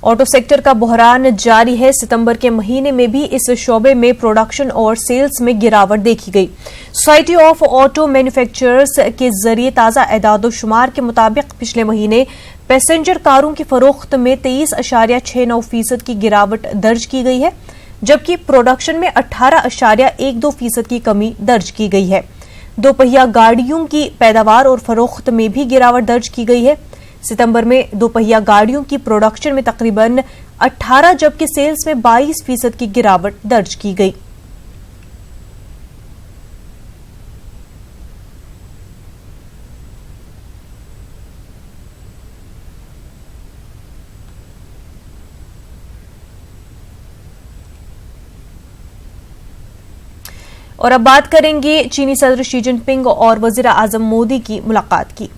Auto sector का बहरान जारी है। सितंबर के महीने में भी इस शोबे में प्रोडक्शन और सेल्स में गिरावट देखी गई। सोसाइटी ऑफ ऑटो मैन्युफैक्चरर्स के जरिए ताजा एदाद-ओ-शुमार के मुताबिक पिछले महीने पैसेंजर कारों की फरोख्त में 23.69% की गिरावट दर्ज की गई है, जबकि प्रोडक्शन में 18.12% की कमी दर्ज की गई है। दोपहिया गाड़ियों की पैदावार और फरोख्त में भी गिरावट दर्ज की गई है। सितंबर में दोपहिया गाड़ियों की प्रोडक्शन में तकरीबन 18 जबकि सेल्स में 22% की गिरावट दर्ज की गई। और अब बात करेंगे चीनी सदर शी जिनपिंग और वजीर आजम मोदी की मुलाकात की।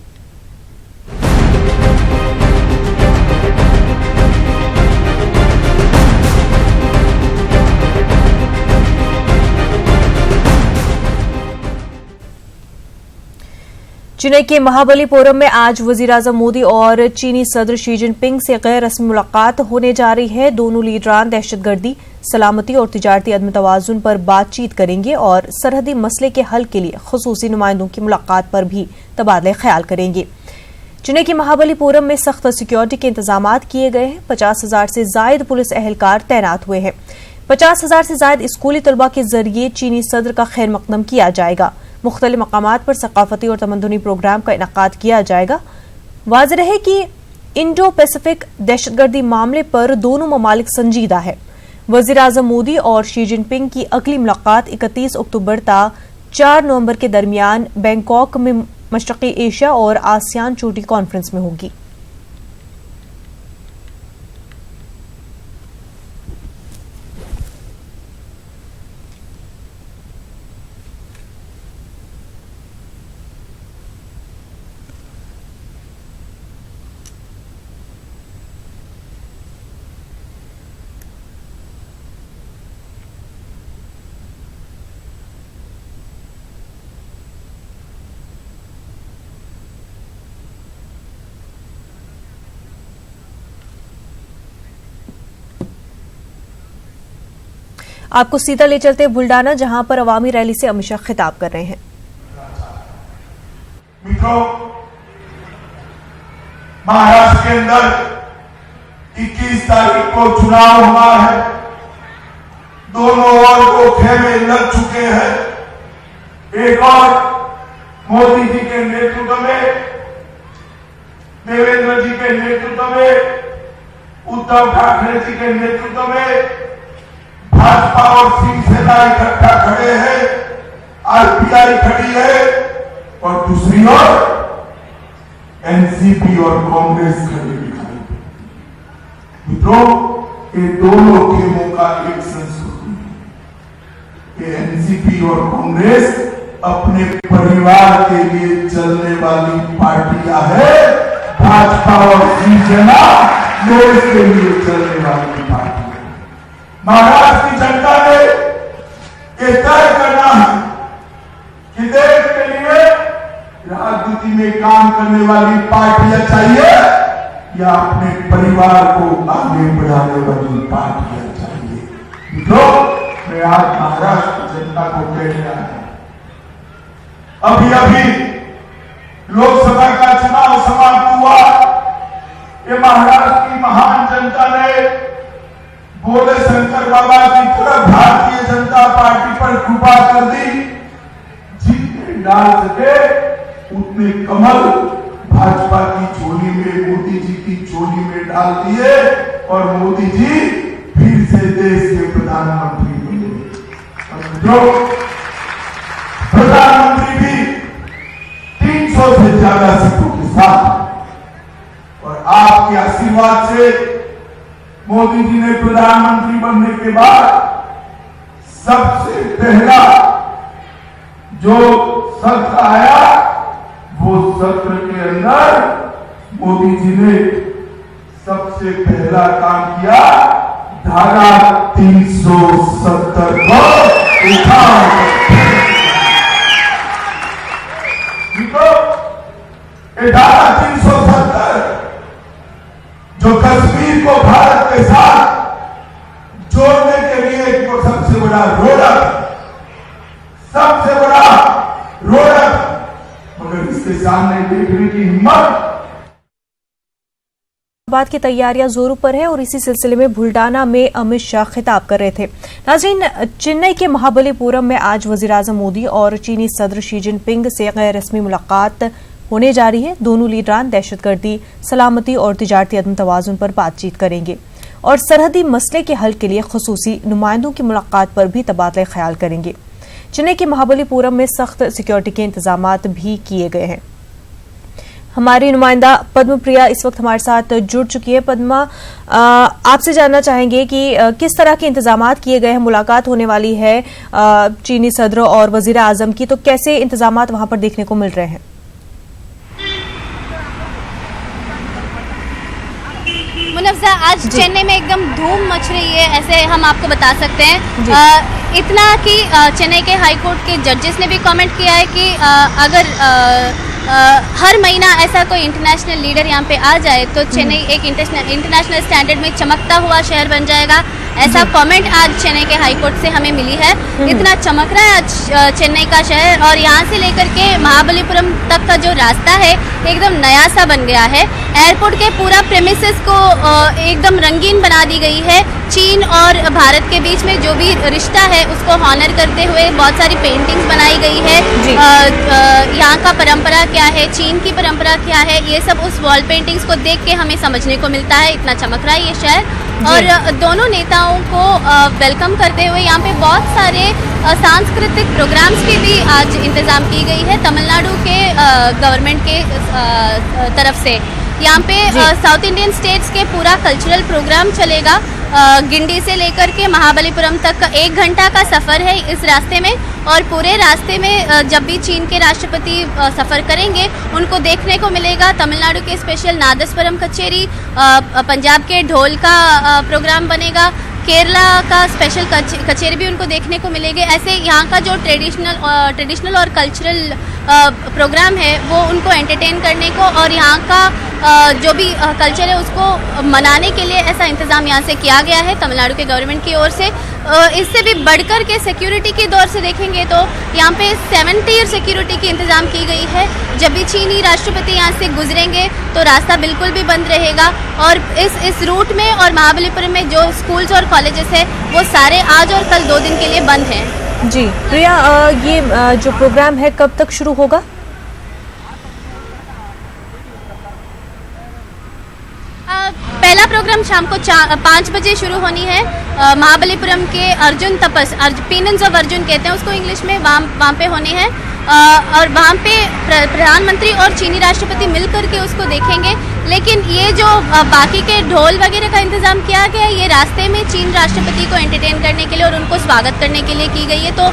चेन्नई के महाबलीपुरम में आज वजीर आजम मोदी और चीनी सदर शी जिनपिंग से गैर रस्मी मुलाकात होने जा रही है। दोनों लीडरान दहशतगर्दी, सलामती और तिजारती अदम तवाजुन पर बातचीत करेंगे और सरहदी मसले के हल के लिए खुसूसी नुमाइंदों की मुलाकात पर भी तबादला ख्याल करेंगे। चेन्नई के महाबलीपुरम में सख्त सिक्योरिटी के इंतजाम किए गए हैं। 50,000 से जायद पुलिस एहलकार तैनात हुए हैं। 50,000 से जायद स्कूली तलबा के जरिए चीनी सदर का खैर मकदम किया जाएगा। मुख्तलिफ मकामात पर सकाफती और तमद्दुनी प्रोग्राम का इनेकाद किया जाएगा। वाज़ेह रहे कि इंडो पैसिफिक दहशतगर्दी मामले पर दोनों ममालिक संजीदा है। वजीर आजम मोदी और शी जिनपिंग की अगली मुलाकात 31 अक्टूबर ता 4 नवंबर के दरमियान बैंकॉक में मशरक़ी एशिया और आसियान चोटी कॉन्फ्रेंस में होगी। आपको सीधा ले चलते बुल्डाना, जहां पर अवामी रैली से अमित शाह खिताब कर रहे हैं। मित्रों, महाराष्ट्र के अंदर 21 तारीख को चुनाव हुआ है। दोनों ओर को खेमे लग चुके हैं। एक और मोदी जी के नेतृत्व में, देवेंद्र जी के नेतृत्व में, उद्धव ठाकरे जी के नेतृत्व में भाजपा और शिवसेना इकट्ठा खड़े हैं, आरपीआई खड़ी है और दूसरी ओर एनसीपी और कांग्रेस खड़ी दिखाई देती। मित्रों, ये दोनों खेमों का एक संस्कृति है। ये एनसीपी और कांग्रेस अपने परिवार के लिए चलने वाली पार्टियां है। भाजपा और शिवसेना देश के लिए चलने वाली पार्टी। महाराष्ट्र की जनता ने ये तय करना है कि देश के लिए राजनीति में काम करने वाली पार्टियां चाहिए या अपने परिवार को आगे बढ़ाने वाली पार्टियां चाहिए। मित्रों, मैं आज महाराष्ट्र की जनता को कह रहा हूं, अभी लोकसभा का चुनाव समाप्त हुआ। ये महाराष्ट्र की महान जनता ने बोले शंकर बाबा की तरफ भारतीय जनता पार्टी पर कृपा कर दी। जितने डाल सके उतने कमल भाजपा की झोली में, मोदी जी की झोली में डाल दिए और मोदी जी फिर से देश के प्रधानमंत्री बने। जो प्रधानमंत्री भी 300 से ज्यादा सीटों के साथ और आपके आशीर्वाद से मोदी जी ने प्रधानमंत्री बनने के बाद सबसे पहला जो सत्र आया, वो सत्र के अंदर मोदी जी ने सबसे पहला काम किया, धारा 370 को उठाओ। ये धारा 370 जो कश्मीर को भारत के साथ जोड़ने के लिए एक सबसे बड़ा रोडक, मगर इसके सामने देखने की हिम्मत। बात की तैयारियां जोरों पर है और इसी सिलसिले में बुल्डाना में अमित शाह खिताब कर रहे थे। नाज़रीन, चेन्नई के महाबलीपुरम में आज वज़ीर-ए-आज़म मोदी और चीनी सदर शी जिनपिंग से गैर रस्मी मुलाकात होने जा रही है। दोनों लीडरान दहशतगर्दी, सलामती और तिजारती अदम तवाज़ुन पर बातचीत करेंगे और सरहदी मसले के हल के लिए खुसूसी नुमाइंदों की मुलाकात पर भी तबादला ख्याल करेंगे। चेन्नई के महाबलीपुरम में सख्त सिक्योरिटी के इंतजामात भी किए गए हैं। हमारी नुमाइंदा पद्म प्रिया इस वक्त हमारे साथ जुड़ चुकी है। पद्मा, आपसे जानना चाहेंगे कि किस तरह के इंतजामात किए गए हैं। मुलाकात होने वाली है चीनी सदर और वजीर आजम की, तो कैसे इंतजामात वहां पर देखने को मिल रहे हैं? मुनव्वजा, आज चेन्नई में एकदम धूम मच रही है, ऐसे हम आपको बता सकते हैं। इतना कि चेन्नई के हाई कोर्ट के जजेस ने भी कमेंट किया है कि अगर हर महीना ऐसा कोई इंटरनेशनल लीडर यहाँ पे आ जाए तो चेन्नई एक इंटरनेशनल स्टैंडर्ड में चमकता हुआ शहर बन जाएगा। ऐसा कमेंट आज चेन्नई के हाई कोर्ट से हमें मिली है। इतना चमक रहा है आज चेन्नई का शहर, और यहाँ से लेकर के महाबलीपुरम तक का जो रास्ता है एकदम नया सा बन गया है। एयरपोर्ट के पूरा प्रेमिसेस को एकदम रंगीन बना दी गई है। चीन और भारत के बीच में जो भी रिश्ता है उसको हॉनर करते हुए बहुत सारी पेंटिंग्स बनाई गई है। यहाँ का परंपरा क्या है, चीन की परंपरा क्या है, ये सब उस वॉल पेंटिंग्स को देख के हमें समझने को मिलता है। इतना चमक रहा है ये शहर। और दोनों नेताओं को वेलकम करते हुए यहाँ पे बहुत सारे सांस्कृतिक प्रोग्राम्स की भी आज इंतजाम की गई है तमिलनाडु के गवर्नमेंट के तरफ से। यहाँ पे साउथ इंडियन स्टेट्स के पूरा कल्चरल प्रोग्राम चलेगा। गिंडी से लेकर के महाबलीपुरम तक का 1 घंटा का सफ़र है इस रास्ते में, और पूरे रास्ते में जब भी चीन के राष्ट्रपति सफ़र करेंगे उनको देखने को मिलेगा तमिलनाडु के स्पेशल नादस्वरम कचेरी, पंजाब के ढोल का प्रोग्राम बनेगा, केरला का स्पेशल कचेरी भी उनको देखने को मिलेगी। ऐसे यहाँ का जो ट्रेडिशनल और कल्चरल प्रोग्राम है वो उनको एंटरटेन करने को और यहाँ का जो भी कल्चर है उसको मनाने के लिए ऐसा इंतज़ाम यहाँ से किया गया है तमिलनाडु के गवर्नमेंट की ओर से। इससे भी बढ़कर के सिक्योरिटी के दौर से देखेंगे तो यहाँ पे 7 टियर सिक्योरिटी की इंतज़ाम की गई है। जब भी चीनी राष्ट्रपति यहाँ से गुजरेंगे तो रास्ता बिल्कुल भी बंद रहेगा, और इस रूट में और महाबलीपुरम में जो स्कूल्स और कॉलेजेस है वो सारे आज और कल 2 दिन के लिए बंद हैं। जी प्रिया, ये जो प्रोग्राम है कब तक शुरू होगा? पहला प्रोग्राम शाम को 5 बजे शुरू होनी है। महाबलीपुरम के अर्जुन तपस, पीनन्स ऑफ अर्जुन कहते हैं उसको इंग्लिश में, वहाँ पे होने हैं। और वहाँ पे प्रधानमंत्री और चीनी राष्ट्रपति मिलकर के उसको देखेंगे। लेकिन ये जो बाकी के ढोल वगैरह का इंतज़ाम किया गया है ये रास्ते में चीन राष्ट्रपति को एंटरटेन करने के लिए और उनको स्वागत करने के लिए की गई है। तो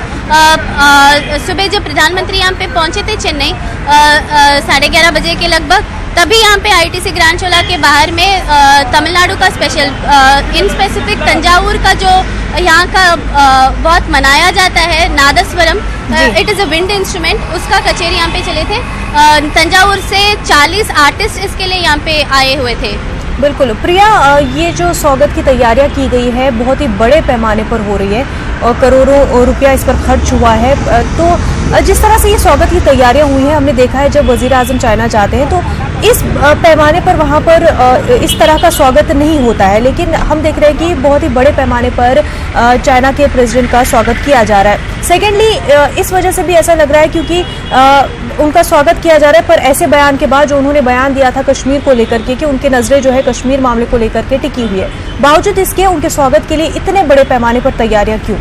सुबह जब प्रधानमंत्री यहाँ पे पहुँचे थे चेन्नई 11:30 बजे के लगभग, तभी यहाँ पे आईटीसी ग्रैंड चोला के बाहर में तमिलनाडु का स्पेशल इन स्पेसिफिक तंजावुर का जो यहाँ का बहुत मनाया जाता है nadaswaram, it is a wind instrument, उसका कचेरी यहाँ पे चले थे। तंजावुर से 40 आर्टिस्ट इसके लिए यहाँ पे आए हुए थे। बिल्कुल प्रिया, ये जो स्वागत की तैयारियां की गई है बहुत ही बड़े पैमाने पर हो रही है और करोड़ों रुपया इस पर खर्च हुआ है। तो जिस तरह से ये स्वागत की तैयारियां हुई हैं, हमने देखा है जब वजीर आजम चाइना जाते हैं तो इस पैमाने पर वहाँ पर इस तरह का स्वागत नहीं होता है, लेकिन हम देख रहे हैं कि बहुत ही बड़े पैमाने पर चाइना के प्रेसिडेंट का स्वागत किया जा रहा है। सेकेंडली, इस वजह से भी ऐसा लग रहा है क्योंकि उनका स्वागत किया जा रहा है, पर ऐसे बयान के बाद जो उन्होंने बयान दिया था कश्मीर को लेकर के कि उनकी नजरें जो है कश्मीर मामले को लेकर के टिकी हुई है, बावजूद इसके उनके स्वागत के लिए इतने बड़े पैमाने पर तैयारियां क्यों?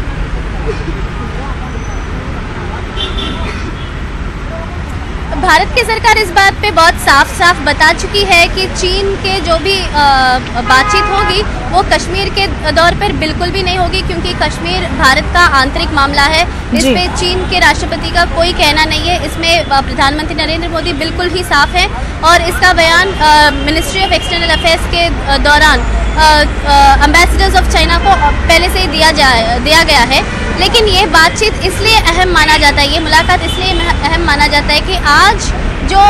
भारत की सरकार इस बात पे बहुत साफ साफ बता चुकी है कि चीन के जो भी बातचीत होगी वो कश्मीर के दौर पर बिल्कुल भी नहीं होगी, क्योंकि कश्मीर भारत का आंतरिक मामला है। इस पे चीन के राष्ट्रपति का कोई कहना नहीं है। इसमें प्रधानमंत्री नरेंद्र मोदी बिल्कुल ही साफ है और इसका बयान मिनिस्ट्री ऑफ एक्सटर्नल अफेयर्स के दौरान एम्बेसडर्स ऑफ चाइना को पहले से ही दिया गया है। लेकिन ये बातचीत इसलिए अहम माना जाता है, ये मुलाकात इसलिए अहम माना जाता है कि आज जो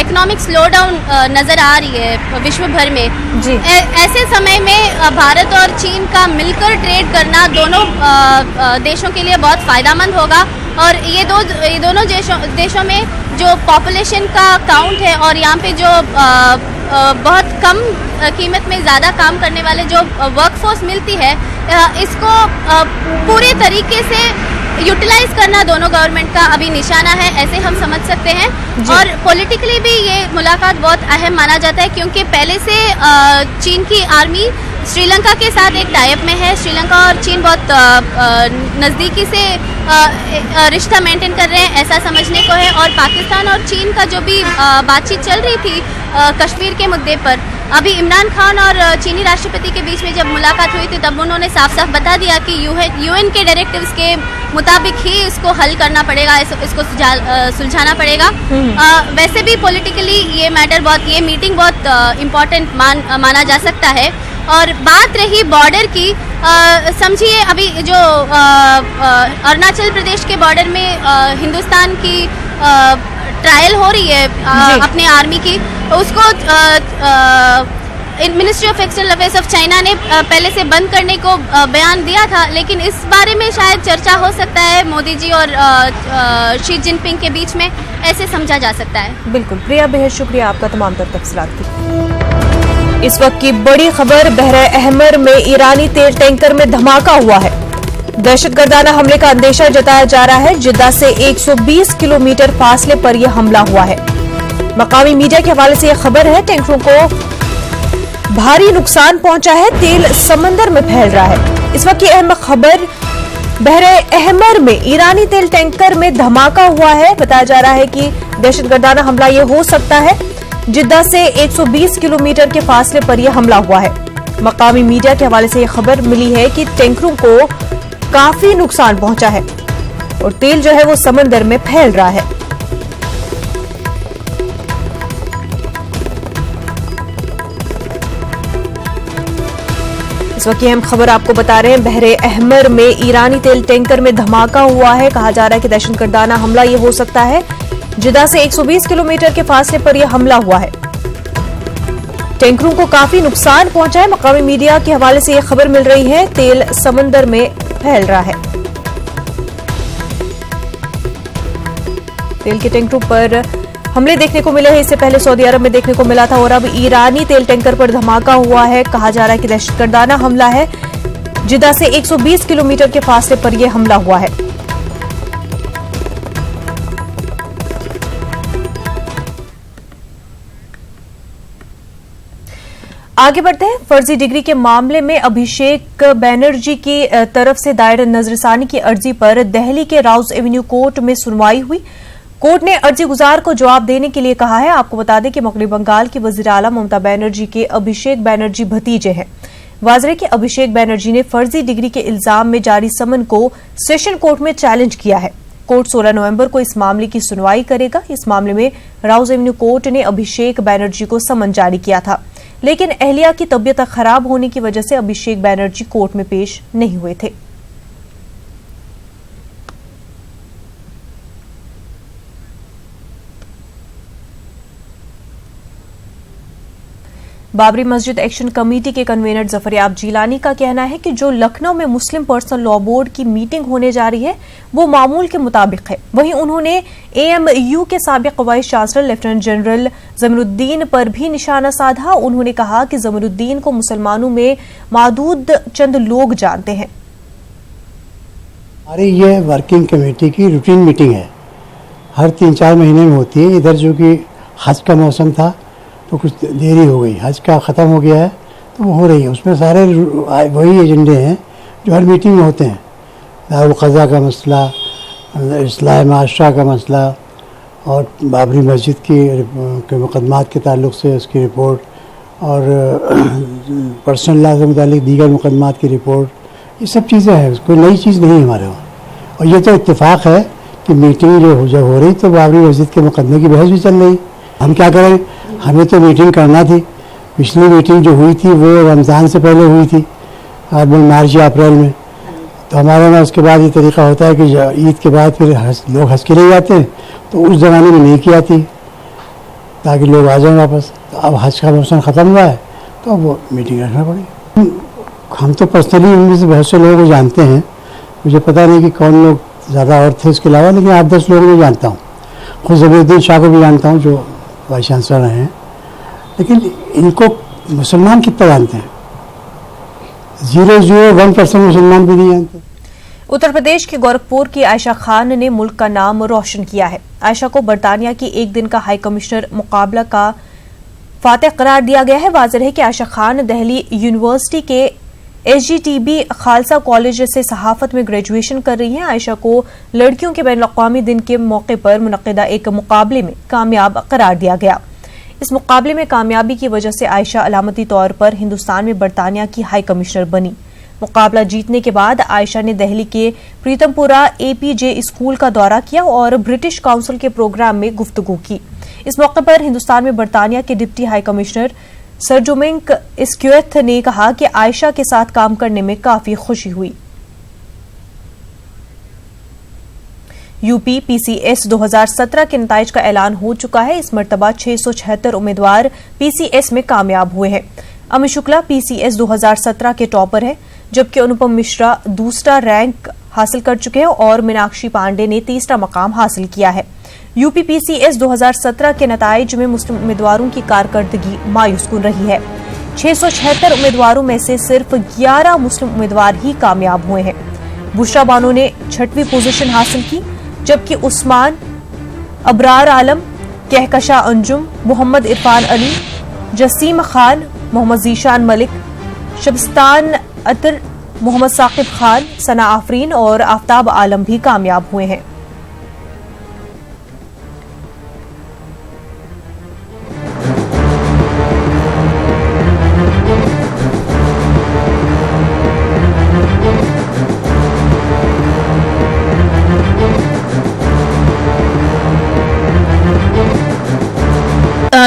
इकोनॉमिक स्लो डाउन नज़र आ रही है विश्व भर में जी। ऐसे समय में भारत और चीन का मिलकर ट्रेड करना दोनों देशों के लिए बहुत फ़ायदेमंद होगा। और ये दोनों देशों में जो पॉपुलेशन का काउंट है और यहाँ पे जो बहुत कम कीमत में ज़्यादा काम करने वाले जो वर्कफोर्स मिलती है, इसको पूरे तरीके से यूटिलाइज करना दोनों गवर्नमेंट का अभी निशाना है, ऐसे हम समझ सकते हैं। और पॉलिटिकली भी ये मुलाकात बहुत अहम माना जाता है, क्योंकि पहले से चीन की आर्मी श्रीलंका के साथ एक टाइप में है। श्रीलंका और चीन बहुत नज़दीकी से रिश्ता मेंटेन कर रहे हैं, ऐसा समझने को है। और पाकिस्तान और चीन का जो भी बातचीत चल रही थी कश्मीर के मुद्दे पर, अभी इमरान खान और चीनी राष्ट्रपति के बीच में जब मुलाकात हुई थी तब उन्होंने साफ साफ बता दिया कि यूएन के डायरेक्टिव्स के मुताबिक ही इसको हल करना पड़ेगा, इसको सुलझाना पड़ेगा। वैसे भी पॉलिटिकली ये मीटिंग बहुत इम्पोर्टेंट माना जा सकता है। और बात रही बॉर्डर की, समझिए अभी जो अरुणाचल प्रदेश के बॉर्डर में हिंदुस्तान की ट्रायल हो रही है अपने आर्मी की, उसको ministry of external affairs of China ने पहले से बंद करने को बयान दिया था, लेकिन इस बारे में शायद चर्चा हो सकता है मोदी जी और शी जिनपिंग के बीच में, ऐसे समझा जा सकता है। बिल्कुल प्रिया, बेहद शुक्रिया आपका तमाम तर तफसीलात की। इस वक्त की बड़ी खबर, बहरे अहमर में ईरानी तेल टैंकर में धमाका हुआ है। दहशतगर्दाना हमले का अंदेशा जताया जा रहा है। जिद्दा से 120 किलोमीटर फासले पर यह हमला हुआ है। मकामी मीडिया के हवाले से यह खबर है, टैंकरों को भारी नुकसान पहुंचा है, तेल समंदर में फैल रहा है। इस वक्त की अहम खबर, बहरे अहमर में ईरानी तेल टैंकर में धमाका हुआ है। बताया जा रहा है कि दहशतगर्दाना हमला यह हो सकता है। जिद्दा से 120 किलोमीटर के फासले पर यह हमला हुआ है। मकामी मीडिया के हवाले से यह खबर मिली है कि टैंकरों को काफी नुकसान पहुंचा है और तेल जो है वो समंदर में फैल रहा है। इस वक्त की अहम खबर आपको बता रहे हैं, बहरे अहमर में ईरानी तेल टैंकर में धमाका हुआ है। कहा जा रहा है कि दहशतगर्दाना हमला यह हो सकता है। जिद्दा से 120 किलोमीटर के फासले पर यह हमला हुआ है। टैंकरों को काफी नुकसान पहुंचा है। मकामी मीडिया के हवाले से यह खबर मिल रही है, तेल समंदर में फैल रहा है। तेल के टैंकरों पर हमले देखने को मिले हैं। इससे पहले सऊदी अरब में देखने को मिला था और अब ईरानी तेल टैंकर पर धमाका हुआ है। कहा जा रहा है कि दहशतगर्दाना हमला है। जिद्दा से 120 किलोमीटर के फासले पर यह हमला हुआ है। आगे बढ़ते हैं। फर्जी डिग्री के मामले में अभिषेक बैनर्जी की तरफ से दायर नजरसानी की अर्जी पर दिल्ली के राउज एवेन्यू कोर्ट में सुनवाई हुई। कोर्ट ने अर्जी गुजार को जवाब देने के लिए कहा है। आपको बता दें कि मगरबी बंगाल की वजीर आला ममता बनर्जी के अभिषेक बैनर्जी भतीजे हैं। वाजरे के अभिषेक बैनर्जी ने फर्जी डिग्री के इल्जाम में जारी समन को सेशन कोर्ट में चैलेंज किया है। कोर्ट 16 नवंबर को इस मामले की सुनवाई करेगा। इस मामले में राउज एवेन्यू कोर्ट ने अभिषेक बैनर्जी को समन जारी किया था, लेकिन अहलिया की तबीयत खराब होने की वजह से अभिषेक बैनर्जी कोर्ट में पेश नहीं हुए थे। बाबरी मस्जिद एक्शन कमेटी के कन्वीनर जफरयाब जिलानी का कहना है कि जो लखनऊ में मुस्लिम पर्सनल लॉ बोर्ड की मीटिंग होने जा रही है वो मामूल के मुताबिक है। वहीं उन्होंने एएमयू के साबिक vice chancellor lieutenant general Jamiruddin पर भी निशाना साधा। उन्होंने कहा कि जमीरुद्दीन को मुसलमानों में मादूद चंद लोग जानते हैं। हमारी ये वर्किंग कमेटी की रूटीन मीटिंग है, हर 3-4 महीने में होती है। इधर जो कि हज का मौसम था तो कुछ देरी हो गई, हज का ख़त्म हो गया है तो वो हो रही है। उसमें सारे वही एजेंडे हैं जो हर मीटिंग में होते हैं। दारुल क़ज़ा का मसला, इस्लाह माशरा का मसला और बाबरी मस्जिद के मुकदमात के ताल्लुक़ से उसकी रिपोर्ट और पर्सनल लॉ से मुतालिक दीगर मुकदमात की रिपोर्ट, ये सब चीज़ें हैं। कोई नई चीज़ नहीं है हमारे वहाँ। और ये तो इत्तेफाक है कि मीटिंग जब हो रही तो बाबरी मस्जिद के मुकदमे की बहस भी चल रही। हम क्या करें, हमें तो मीटिंग करना थी। पिछली मीटिंग जो हुई थी वो रमज़ान से पहले हुई थी, मार्च या अप्रैल में। तो हमारे में उसके बाद ये तरीका होता है कि ईद के बाद फिर लोग हंस के ले जाते हैं, तो उस ज़माने में नहीं की आती ताकि लोग आ जाएं वापस। तो अब हज का मौसम ख़त्म हुआ है तो अब वो मीटिंग रखना पड़ेगी। हम तो पर्सनली उनमें से बहुत से लोगों को जानते हैं, मुझे पता नहीं कि कौन लोग ज़्यादा और थे इसके अलावा, लेकिन 8-10 लोगों को जानता हूँ। खुद ज़बीरुद्दीन शाह को भी जानता हूँ जो वाइस चांसलर रहे हैं, लेकिन इनको मुसलमान कितना जानते हैं? 0.01% मुसलमान भी नहीं जानते। उत्तर प्रदेश के गोरखपुर की आयशा खान ने मुल्क का नाम रोशन किया है। आयशा को बरतानिया की एक दिन का हाई कमिश्नर मुकाबला का फातेह करार दिया गया है। वाज़ेह है कि आयशा खान दिल्ली यूनिवर्सिटी के SGTB खालसा कॉलेज से सहाफत में ग्रेजुएशन कर रही हैं। आयशा को लड़कियों के बैनुल-अक़वामी दिन के मौके पर मुनक़िदा एक मुकाबले में कामयाब करार दिया गया। इस मुकाबले में कामयाबी की वजह से आयशा अलामती तौर पर हिंदुस्तान में बरतानिया की हाई कमिश्नर बनी। मुकाबला जीतने के बाद आयशा ने दिल्ली के प्रीतमपुरा APJ स्कूल का दौरा किया और ब्रिटिश काउंसिल के प्रोग्राम में गुफ्तगू की। इस मौके पर हिंदुस्तान में बरतानिया के deputy high commissioner sir Dominic Asquith ने कहा कि आयशा के साथ काम करने में काफी खुशी हुई। यूपी PCS 2017 के नताइज का ऐलान हो चुका है। इस मर्तबा 676 उम्मीदवार PCS में कामयाब हुए हैं। अमित शुक्ला PCS 2017 के टॉपर हैं, जबकि अनुपम मिश्रा दूसरा रैंक हासिल कर चुके हैं और मीनाक्षी पांडे ने तीसरा मकाम हासिल किया है। यूपी PCS 2017 के नताइज में मुस्लिम उम्मीदवारों की कारकर्दगी मायूसकुन रही है। 676 उम्मीदवारों में से सिर्फ 11 मुस्लिम उम्मीदवार ही कामयाब हुए हैं। बुशरा बानो ने 6वीं पोजीशन हासिल की, जबकि उस्मान, अबरार आलम, कहकशा अंजुम, मोहम्मद इरफान अली, जसीम खान, मोहम्मद जीशान मलिक, शबस्तान अतर, मोहम्मद साकिब खान, सना आफरीन और आफ्ताब आलम भी कामयाब हुए हैं।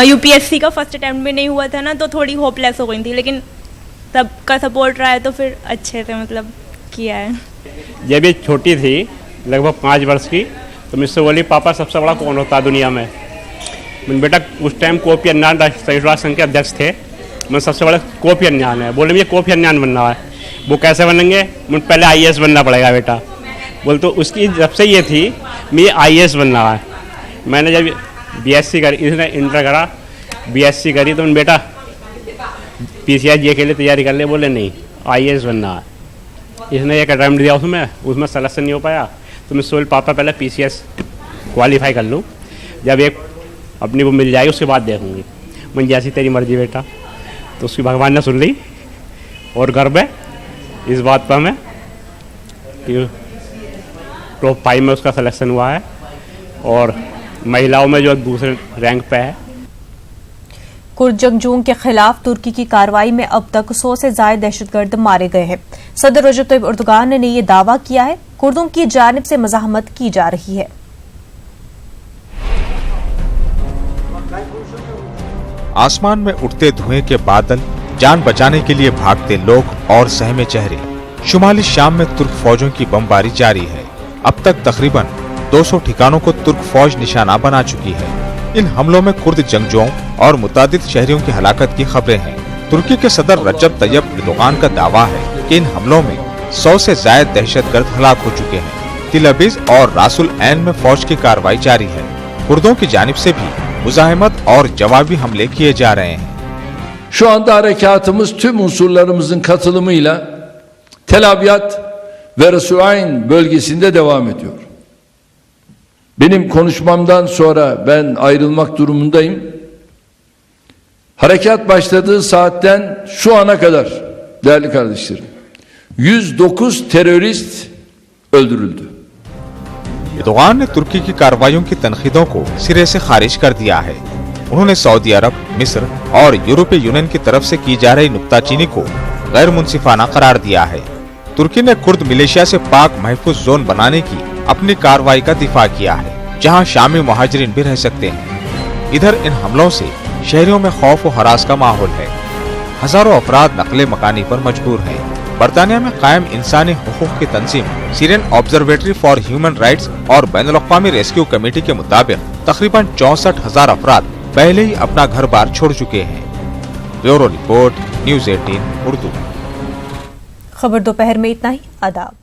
UPSC का फर्स्ट अटैम्प्ट में नहीं हुआ था ना, तो थोड़ी होपलेस हो गई थी, लेकिन सबका सपोर्ट रहा है तो फिर अच्छे से मतलब किया है। जब ये छोटी थी लगभग 5 वर्ष की, तो मुझसे बोली पापा सबसे बड़ा कौन होता है दुनिया में। मैंने बेटा उस टाइम कोफी अन्नान संयुक्त राष्ट्र संघ के अध्यक्ष थे, मैं सबसे बड़ा कोफी अन्नान है। बोले मुझे कोफी अन्नान बनना है। वो कैसे बनेंगे? मुझे पहले IAS बनना पड़ेगा बेटा। बोल तो उसकी जब से ये थी मुझे IAS बनना है। मैंने जब BSc करी, इसने इंटर करा, BSc करी, तो बेटा PCI के लिए तैयारी कर ले। बोले नहीं IAS बनना है। इसने एक अटैम्प्ट दिया, उसमें सिलेक्शन नहीं हो पाया, तो मैं सोच पापा पहले PCS क्वालिफाई कर लूँ, जब एक अपनी वो मिल जाएगी उसके बाद देखूँगी। मैं जैसी तेरी मर्जी बेटा। तो उसकी भगवान ने सुन ली और गर्व है इस बात पर हमें कि टॉप 5 में उसका सिलेक्शन हुआ है और महिलाओं में जो दूसरे रैंक पे है। कुर्द जंगजुओं के खिलाफ तुर्की की कार्रवाई में अब तक 100 से ज्यादा दहशतगर्द मारे गए हैं। सदर रजब तैयब एर्दोगान ने यह दावा किया है। कुर्दों की जानिब से मज़ाहमत की जा रही है। आसमान में उठते धुएं के बादल, जान बचाने के लिए भागते लोग और सहमे चेहरे। शुमाली शाम में तुर्क फौजों की बमबारी जारी है। अब तक तकरीबन 200 ठिकानों को तुर्क फौज निशाना बना चुकी है। इन हमलों में कुर्द जंगजुओं और मुतादिद शहरियों की हलाकत की खबरें हैं। तुर्की के सदर रजब तैयब एर्दोगान का दावा है कि इन हमलों में 100 से ज्यादा दहशतगर्द हलाक हो चुके हैं। तिल अबीज और रासुल ऐन में फौज की कार्रवाई जारी है। कुर्दों की जानिब से भी मुजाहिमत और जवाबी हमले किए जा रहे हैं। Şu anda harekatımız tüm unsurlarımızın katılımıyla Tel Abyad ve Resuayn bölgesinde devam ediyor. Benim konuşmamdan sonra ben ayrılmak durumundayım. Harekat başladığı saatten şu ana kadar değerli kardeşlerim 109 terörist öldürüldü. Erdogan ने तुर्की की कार्रवाइयों की तनकीदों को सिरे से खारिज कर दिया है। उन्होंने सऊदी अरब, मिस्र और यूरोपीय यूनियन की तरफ से की जा रही नुक्ताचीनी को गैर मुंसिफाना करार दिया है। तुर्की ने कुर्द मिलिशिया से पाक महफूज जोन बनाने की अपनी कार्रवाई का दिफा किया है, जहां शामी मुहाजिरीन भी रह सकते हैं। इधर इन हमलों से शहरियों में खौफ और हरास का माहौल है। हजारों अफराद नकले मकानी पर मजबूर हैं। बरतानिया में कायम इंसानी हुकूक की तंजीम Syrian observatory for human rights और बैनुल-अक़वामी रेस्क्यू कमेटी के मुताबिक तकरीबन 64,000 अफराद पहले ही अपना घर बार छोड़ चुके हैं। Bureau report, news 18 Urdu. खबर दोपहर में इतना ही। आदाब।